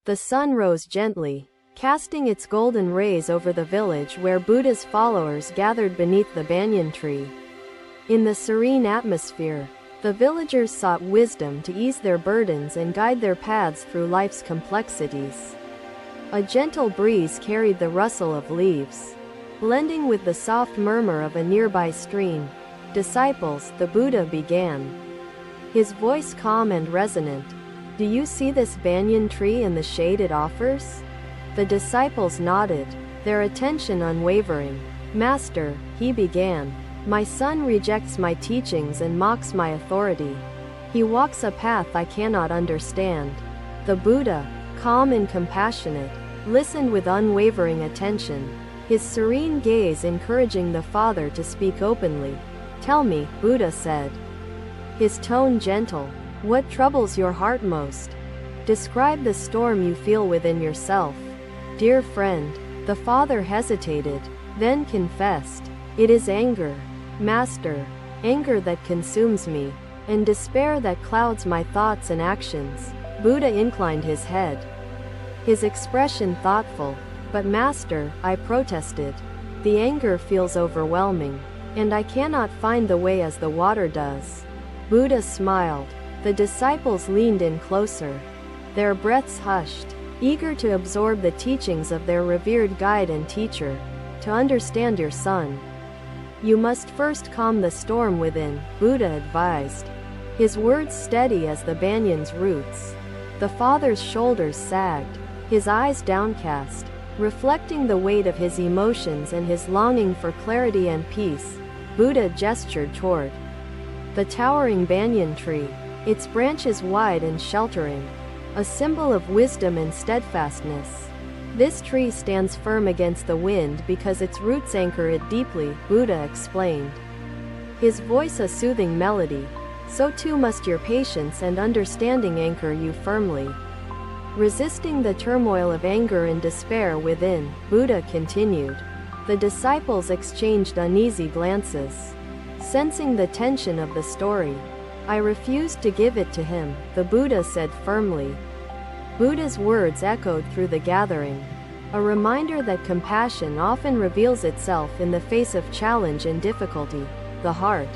The sun rose gently, casting its golden rays over the village where Buddha's followers gathered beneath the banyan tree. In the serene atmosphere, the villagers sought wisdom to ease their burdens and guide their paths through life's complexities. A gentle breeze carried the rustle of leaves, blending with the soft murmur of a nearby stream. "Disciples," the Buddha began, his voice calm and resonant, "do you see this banyan tree and the shade it offers?" The disciples nodded, their attention unwavering. "Master," he began, "my son rejects my teachings and mocks my authority. He walks a path I cannot understand." The Buddha, calm and compassionate, listened with unwavering attention, his serene gaze encouraging the father to speak openly. "Tell me," Buddha said, his tone gentle, "what troubles your heart most? Describe the storm you feel within yourself." "Dear friend," the father hesitated, then confessed, "it is anger, Master, anger that consumes me, and despair that clouds my thoughts and actions." Buddha inclined his head, his expression thoughtful. "But Master," I protested, "the anger feels overwhelming, and I cannot find the way as the water does." Buddha smiled. The disciples leaned in closer, their breaths hushed, eager to absorb the teachings of their revered guide and teacher. "To understand your son, you must first calm the storm within," Buddha advised, his words steady as the banyan's roots. The father's shoulders sagged, his eyes downcast, reflecting the weight of his emotions and his longing for clarity and peace. Buddha gestured toward the towering banyan tree, its branches wide and sheltering, a symbol of wisdom and steadfastness. "This tree stands firm against the wind because its roots anchor it deeply," Buddha explained, his voice a soothing melody. "So too must your patience and understanding anchor you firmly." Resisting the turmoil of anger and despair within, Buddha continued. The disciples exchanged uneasy glances, sensing the tension of the story. "I refused to give it to him," the Buddha said firmly. Buddha's words echoed through the gathering, a reminder that compassion often reveals itself in the face of challenge and difficulty. The heart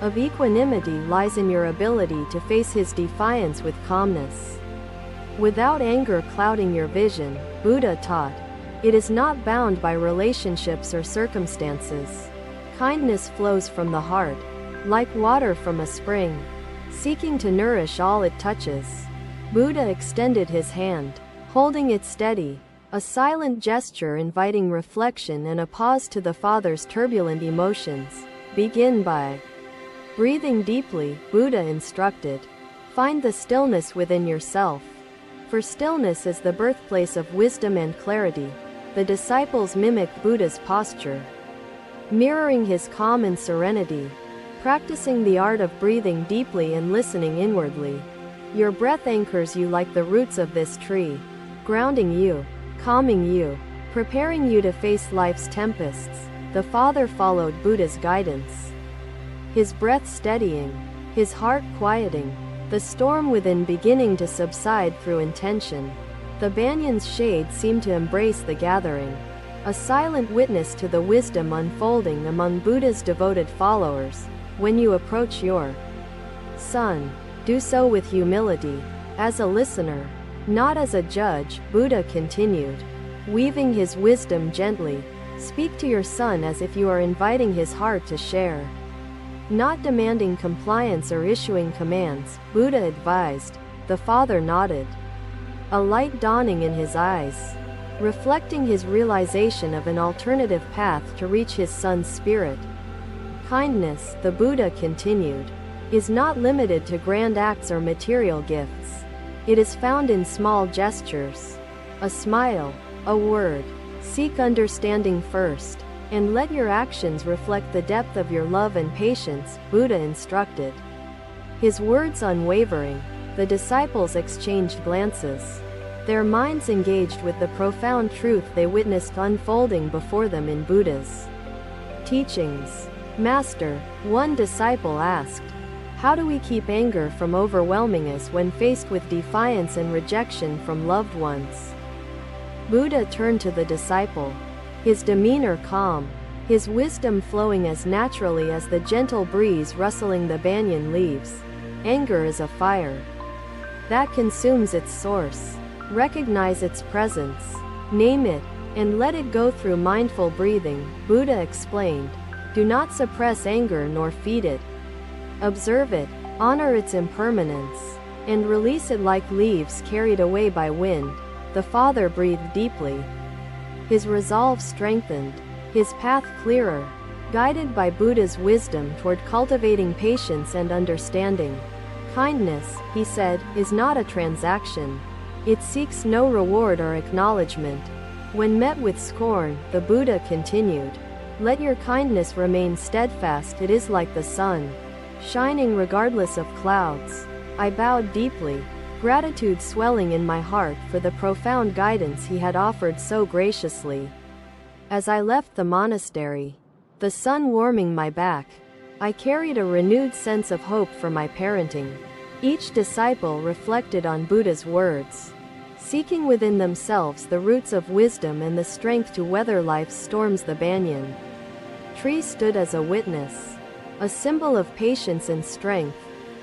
of equanimity lies in your ability to face his defiance with calmness, without anger clouding your vision. Buddha taught, it is not bound by relationships or circumstances. Kindness flows from the heart, like water from a spring, seeking to nourish all it touches. Buddha extended his hand, holding it steady, a silent gesture inviting reflection and a pause to the father's turbulent emotions. "Begin by breathing deeply," Buddha instructed. "Find the stillness within yourself, for stillness is the birthplace of wisdom and clarity." The disciples mimicked Buddha's posture, mirroring his calm and serenity, practicing the art of breathing deeply and listening inwardly. "Your breath anchors you like the roots of this tree, grounding you, calming you, preparing you to face life's tempests." The father followed Buddha's guidance, his breath steadying, his heart quieting, the storm within beginning to subside through intention. The banyan's shade seemed to embrace the gathering, a silent witness to the wisdom unfolding among Buddha's devoted followers. "When you approach your son, do so with humility, as a listener, not as a judge," Buddha continued, weaving his wisdom gently. "Speak to your son as if you are inviting his heart to share, not demanding compliance or issuing commands," Buddha advised. The father nodded, a light dawning in his eyes, reflecting his realization of an alternative path to reach his son's spirit. "Kindness," the Buddha continued, "is not limited to grand acts or material gifts. It is found in small gestures, a smile, a word. Seek understanding first, and let your actions reflect the depth of your love and patience," Buddha instructed, his words unwavering. The disciples exchanged glances, their minds engaged with the profound truth they witnessed unfolding before them in Buddha's teachings. "Master," one disciple asked, How do we keep anger from overwhelming us when faced with defiance and rejection from loved ones? Buddha turned to the disciple, his demeanor calm, his wisdom flowing as naturally as the gentle breeze rustling the banyan leaves. Anger is a fire that consumes its source. Recognize its presence, name it, and let it go. Through mindful breathing, Buddha explained, do not suppress anger nor feed it. Observe it, honor its impermanence, and release it like leaves carried away by wind. The Father breathed deeply, his resolve strengthened, his path clearer, guided by Buddha's wisdom toward cultivating patience and understanding. Kindness, he said, is not a transaction. It seeks no reward or acknowledgement. When met with scorn, the Buddha continued, let your kindness remain steadfast. It is like the sun, shining regardless of clouds. I bowed deeply, gratitude swelling in my heart for the profound guidance he had offered so graciously. As I left the monastery, the sun warming my back, I carried a renewed sense of hope for my parenting. Each disciple reflected on Buddha's words, seeking within themselves the roots of wisdom and the strength to weather life's storms. The banyan tree stood as a witness, a symbol of patience and strength,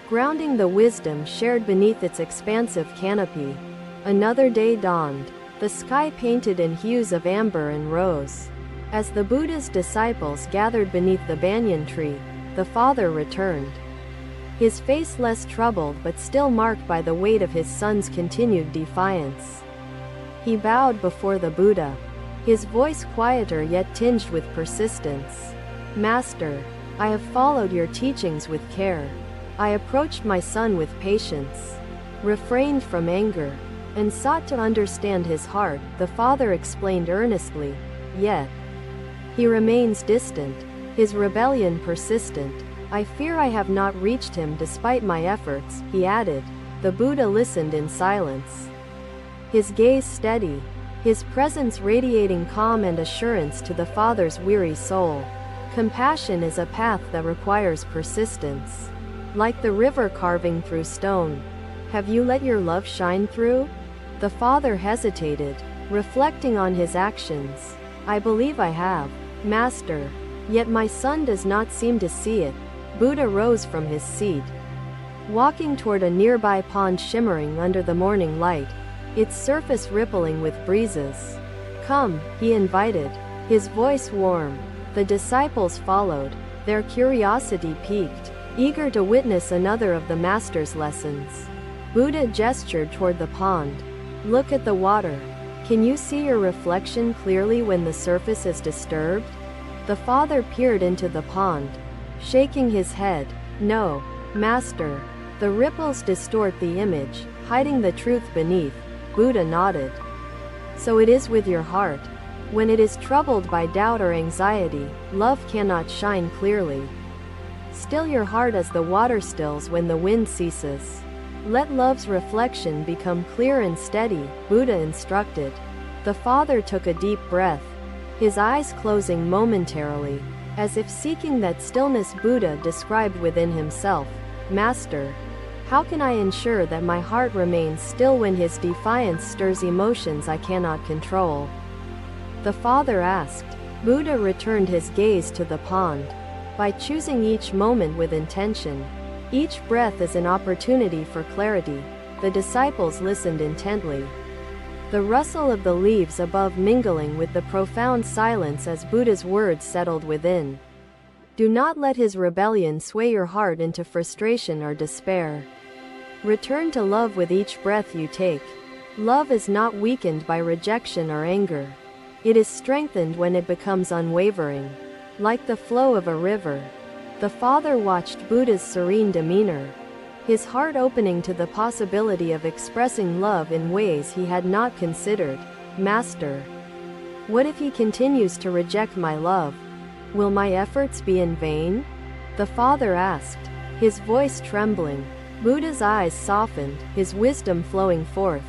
grounding the wisdom shared beneath its expansive canopy. Another day dawned, the sky painted in hues of amber and rose. As the Buddha's disciples gathered beneath the banyan tree, the Father returned, his face less troubled but still marked by the weight of his son's continued defiance. He bowed before the Buddha, his voice quieter yet tinged with persistence. Master, I have followed your teachings with care. I approached my son with patience, refrained from anger, and sought to understand his heart. The Father explained earnestly, yet he remains distant, his rebellion persistent. I fear I have not reached him despite my efforts, he added. The Buddha listened in silence, his gaze steady, his presence radiating calm and assurance to the Father's weary soul. Compassion is a path that requires persistence, like the river carving through stone. Have you let your love shine through? The Father hesitated, reflecting on his actions. I believe I have, Master. Yet my son does not seem to see it. Buddha rose from his seat, walking toward a nearby pond shimmering under the morning light, its surface rippling with breezes. Come, he invited, his voice warm. The disciples followed, their curiosity piqued, eager to witness another of the Master's lessons. Buddha gestured toward the pond. Look at the water. Can you see your reflection clearly when the surface is disturbed? The Father peered into the pond, shaking his head. No, Master. The ripples distort the image, hiding the truth beneath. Buddha nodded. So it is with your heart. When it is troubled by doubt or anxiety, love cannot shine clearly. Still your heart as the water stills when the wind ceases. Let love's reflection become clear and steady, Buddha instructed. The Father took a deep breath, his eyes closing momentarily, as if seeking that stillness Buddha described within himself. Master, how can I ensure that my heart remains still when his defiance stirs emotions I cannot control? The Father asked. Buddha returned his gaze to the pond. By choosing each moment with intention, each breath is an opportunity for clarity. The disciples listened intently, the rustle of the leaves above mingling with the profound silence as Buddha's words settled within. Do not let his rebellion sway your heart into frustration or despair. Return to love with each breath you take. Love is not weakened by rejection or anger. It is strengthened when it becomes unwavering, like the flow of a river. The Father watched Buddha's serene demeanor, his heart opening to the possibility of expressing love in ways he had not considered. Master, what if he continues to reject my love? Will my efforts be in vain? The Father asked, his voice trembling. Buddha's eyes softened, his wisdom flowing forth.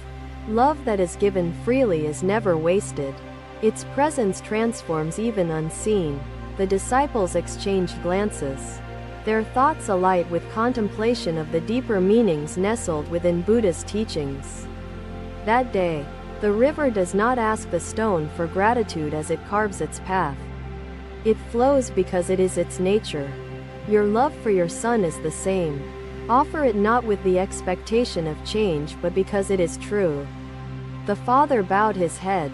Love that is given freely is never wasted. Its presence transforms even unseen. The disciples exchanged glances, their thoughts alight with contemplation of the deeper meanings nestled within Buddha's teachings. That day, the river does not ask the stone for gratitude as it carves its path. It flows because it is its nature. Your love for your son is the same. Offer it not with the expectation of change but because it is true. The father bowed his head,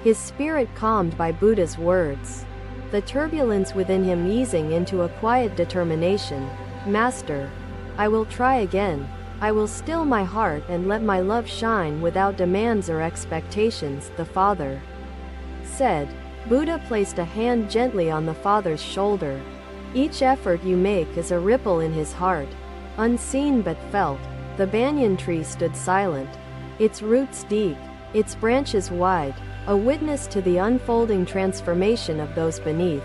his spirit calmed by Buddha's words, the turbulence within him easing into a quiet determination. Master, I will try again. I will still my heart and let my love shine without demands or expectations, the father said. Buddha placed a hand gently on the father's shoulder. Each effort you make is a ripple in his heart, unseen but felt. The banyan tree stood silent, its roots deep, its branches wide, a witness to the unfolding transformation of those beneath.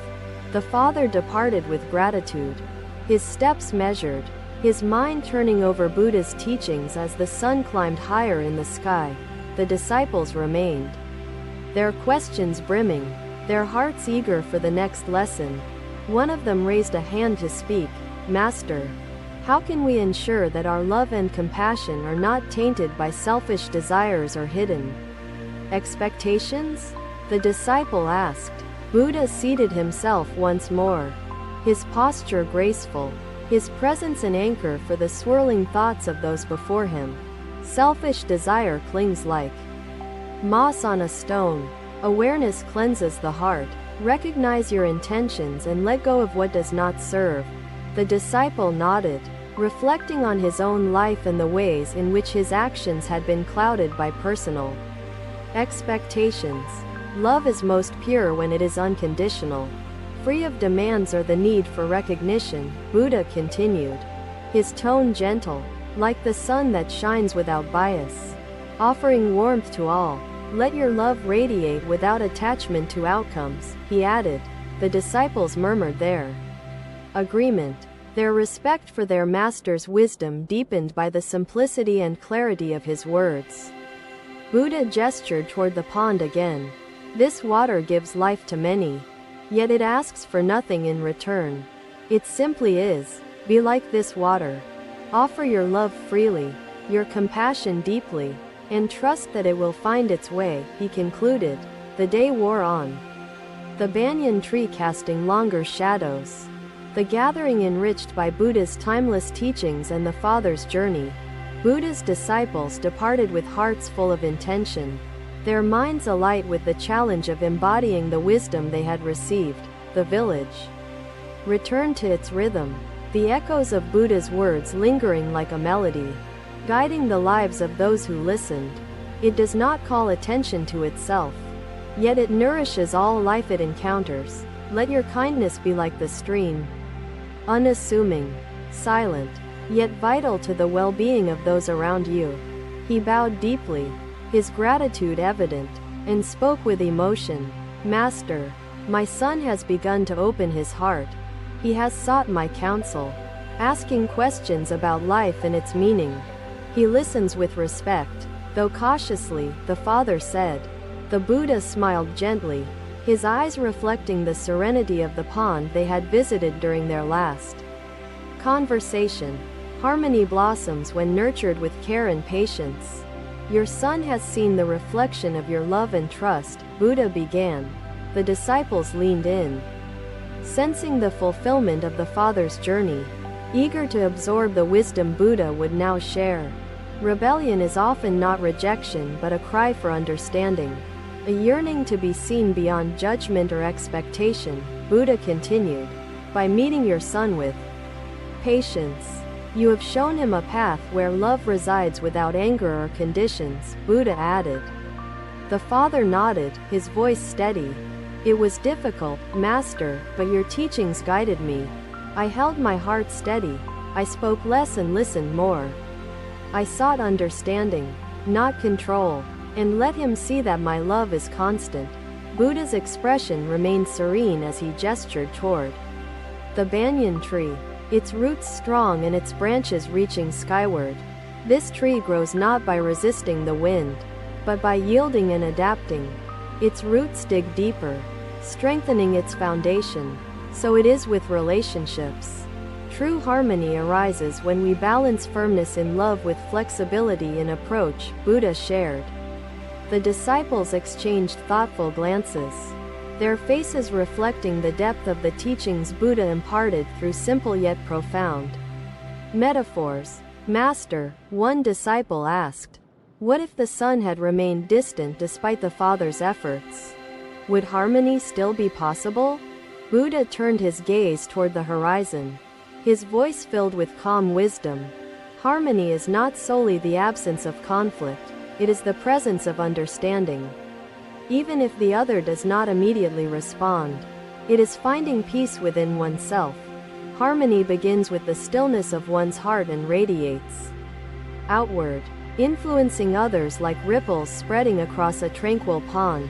The father departed with gratitude, his steps measured, his mind turning over Buddha's teachings as the sun climbed higher in the sky. The disciples remained, their questions brimming, their hearts eager for the next lesson. One of them raised a hand to speak. Master, how can we ensure that our love and compassion are not tainted by selfish desires or hidden expectations? The disciple asked. Buddha seated himself once more, his posture graceful, his presence an anchor for the swirling thoughts of those before him. Selfish desire clings like moss on a stone. Awareness cleanses the heart. Recognize your intentions and let go of what does not serve. The disciple nodded, reflecting on his own life and the ways in which his actions had been clouded by personal expectations. Love is most pure when it is unconditional, free of demands or the need for recognition. Buddha continued, his tone gentle, like the sun that shines without bias, offering warmth to all. Let your love radiate without attachment to outcomes, he added. The disciples murmured their agreement, their respect for their master's wisdom deepened by the simplicity and clarity of his words. Buddha gestured toward the pond again. This water gives life to many, yet it asks for nothing in return. It simply is. Be like this water. Offer your love freely, your compassion deeply, and trust that it will find its way, he concluded. The day wore on, the banyan tree casting longer shadows, the gathering enriched by Buddha's timeless teachings and the Father's journey. Buddha's disciples departed with hearts full of intention, their minds alight with the challenge of embodying the wisdom they had received. The village returned to its rhythm, the echoes of Buddha's words lingering like a melody, guiding the lives of those who listened. It does not call attention to itself, yet it nourishes all life it encounters. Let your kindness be like the stream, unassuming, silent, yet vital to the well-being of those around you. He bowed deeply, his gratitude evident, and spoke with emotion. Master, my son has begun to open his heart. He has sought my counsel, asking questions about life and its meaning. He listens with respect, though cautiously, the father said. The Buddha smiled gently, his eyes reflecting the serenity of the pond they had visited during their last conversation. Harmony blossoms when nurtured with care and patience. Your son has seen the reflection of your love and trust, Buddha began. The disciples leaned in, sensing the fulfillment of the Father's journey, eager to absorb the wisdom Buddha would now share. Rebellion is often not rejection but a cry for understanding, a yearning to be seen beyond judgment or expectation. Buddha continued, by meeting your son with patience, you have shown him a path where love resides without anger or conditions, Buddha added. The father nodded, his voice steady. It was difficult, Master, but your teachings guided me. I held my heart steady. I spoke less and listened more. I sought understanding, not control, and let him see that my love is constant. Buddha's expression remained serene as he gestured toward the banyan tree, its roots strong and its branches reaching skyward. This tree grows not by resisting the wind, but by yielding and adapting. Its roots dig deeper, strengthening its foundation. So it is with relationships. True harmony arises when we balance firmness in love with flexibility in approach, Buddha shared. The disciples exchanged thoughtful glances, their faces reflecting the depth of the teachings Buddha imparted through simple yet profound metaphors. Master, one disciple asked, what if the son had remained distant despite the father's efforts? Would harmony still be possible? Buddha turned his gaze toward the horizon, his voice filled with calm wisdom. Harmony is not solely the absence of conflict, it is the presence of understanding. Even if the other does not immediately respond, it is finding peace within oneself. Harmony begins with the stillness of one's heart and radiates outward, influencing others like ripples spreading across a tranquil pond.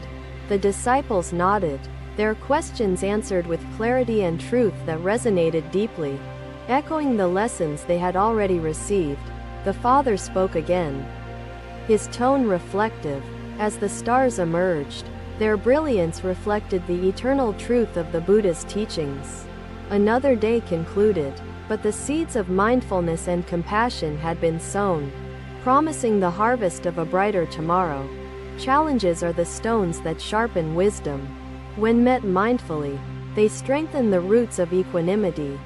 The disciples nodded, their questions answered with clarity and truth that resonated deeply. Echoing the lessons they had already received, the Father spoke again, his tone reflective. As the stars emerged, their brilliance reflected the eternal truth of the Buddha's teachings. Another day concluded, but the seeds of mindfulness and compassion had been sown, promising the harvest of a brighter tomorrow. Challenges are the stones that sharpen wisdom. When met mindfully, they strengthen the roots of equanimity.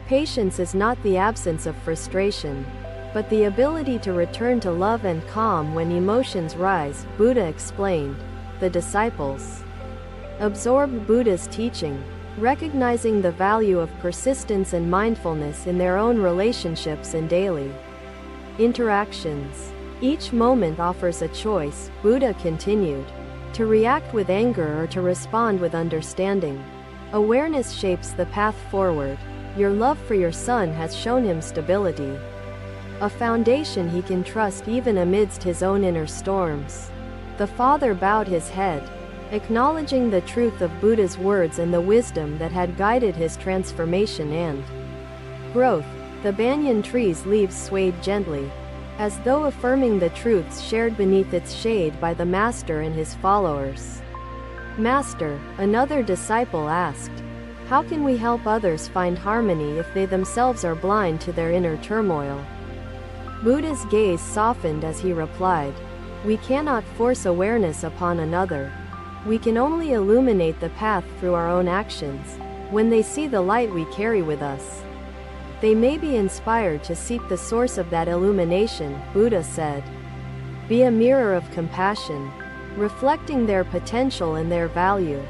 Patience is not the absence of frustration, but the ability to return to love and calm when emotions rise, Buddha explained. The disciples absorbed Buddha's teaching, recognizing the value of persistence and mindfulness in their own relationships and daily interactions. Each moment offers a choice, Buddha continued, to react with anger or to respond with understanding. Awareness shapes the path forward. Your love for your son has shown him stability, a foundation he can trust even amidst his own inner storms. The Father bowed his head, acknowledging the truth of Buddha's words and the wisdom that had guided his transformation and growth. The banyan tree's leaves swayed gently, as though affirming the truths shared beneath its shade by the Master and his followers. Master, another disciple asked, how can we help others find harmony if they themselves are blind to their inner turmoil? Buddha's gaze softened as he replied, we cannot force awareness upon another. We can only illuminate the path through our own actions. When they see the light we carry with us, they may be inspired to seek the source of that illumination, Buddha said. Be a mirror of compassion, reflecting their potential and their value,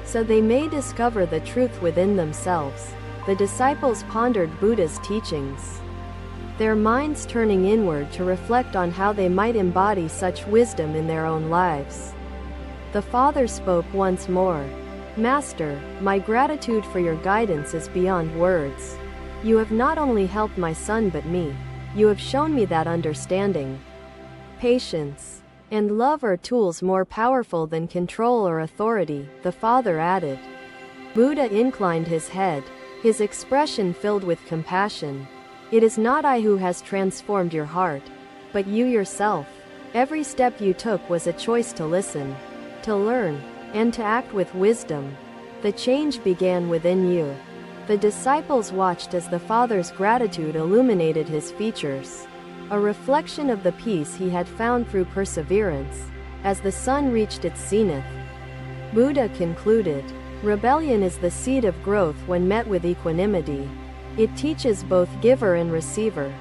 so they may discover the truth within themselves. The disciples pondered Buddha's teachings, their minds turning inward to reflect on how they might embody such wisdom in their own lives. The Father spoke once more. Master, my gratitude for your guidance is beyond words. You have not only helped my son but me. You have shown me that understanding, patience, and love are tools more powerful than control or authority, the Father added. Buddha inclined his head, his expression filled with compassion. It is not I who has transformed your heart, but you yourself. Every step you took was a choice to listen, to learn, and to act with wisdom. The change began within you. The disciples watched as the Father's gratitude illuminated his features, a reflection of the peace he had found through perseverance. As the sun reached its zenith, Buddha concluded, rebellion is the seed of growth when met with equanimity. It teaches both giver and receiver.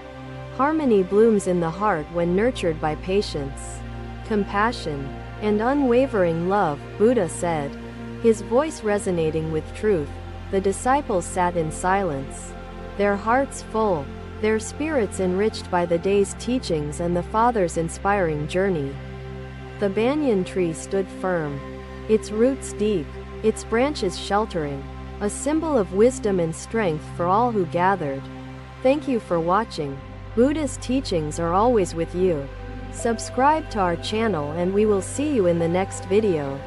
Harmony blooms in the heart when nurtured by patience, compassion, and unwavering love, Buddha said, his voice resonating with truth. The disciples sat in silence, their hearts full, their spirits enriched by the day's teachings and the Father's inspiring journey. The banyan tree stood firm, its roots deep, its branches sheltering, a symbol of wisdom and strength for all who gathered. Thank you for watching. Buddha's teachings are always with you. Subscribe to our channel and we will see you in the next video.